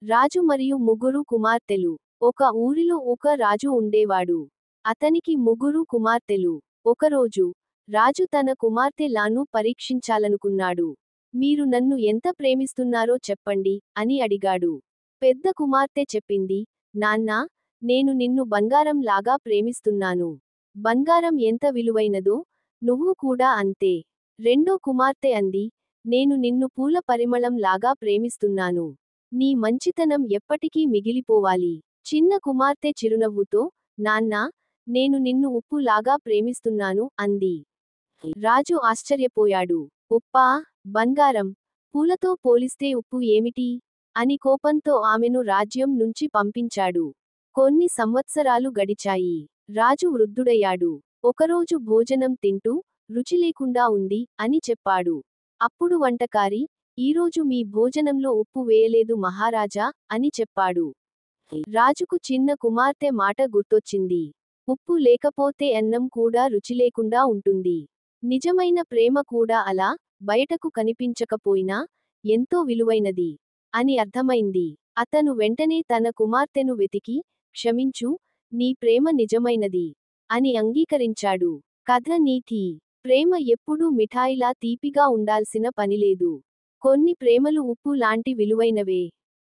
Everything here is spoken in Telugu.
రాజు మరియు ముగ్గురు కుమార్తెలు. ఒక ఊరిలో ఒక రాజు ఉండేవాడు. అతనికి ముగ్గురు కుమార్తెలు. ఒకరోజు రాజు తన కుమార్తె లాను పరీక్షించాలనుకున్నాడు. మీరు నన్ను ఎంత ప్రేమిస్తున్నారో చెప్పండి అని అడిగాడు. పెద్ద కుమార్తె చెప్పింది, నాన్నా, నేను నిన్ను బంగారం లాగా ప్రేమిస్తున్నాను. బంగారం ఎంత విలువైనదో, నువ్వు కూడా అంతే. రెండో కుమార్తె అంది, నేను నిన్ను పూల పరిమళం లాగా ప్రేమిస్తున్నాను. నీ మంచితనం ఎప్పటికీ మిగిలిపోవాలి. చిన్న కుమార్తె చిరునవ్వుతో, నాన్నా, నేను నిన్ను ఉప్పు లాగా ప్రేమిస్తున్నాను అంది. రాజు ఆశ్చర్యపోయాడు. ఉప్పా? బంగారం, పూలతో పోలిస్తే ఉప్పు ఏమిటి? అని కోపంతో ఆమెను రాజ్యం నుంచి పంపించాడు. కొన్ని సంవత్సరాలు గడిచాయి. రాజు వృద్ధుడయ్యాడు. ఒకరోజు భోజనం తింటూ, రుచి లేకుండా ఉంది అని చెప్పాడు. అప్పుడు వంటకారి, ఈరోజు మీ భోజనంలో ఉప్పు వేయలేదు మహారాజా అని చెప్పాడు. రాజుకు చిన్న కుమార్తె మాట గుర్తొచ్చింది. ఉప్పు లేకపోతే అన్నం కూడా రుచిలేకుండా ఉంటుంది. నిజమైన ప్రేమ కూడా అలా, బయటకు కనిపించకపోయినా, ఎంతో విలువైనది అని అర్థమైంది. అతను వెంటనే తన కుమార్తెను వెతికి, క్షమించు, నీ ప్రేమ నిజమైనది అని అంగీకరించాడు. కథ నీతి: ప్రేమ ఎప్పుడూ మిఠాయిలా తీపిగా ఉండాల్సిన పనిలేదు. కొన్ని ప్రేమలు ఉప్పు లాంటి విలువైనవే.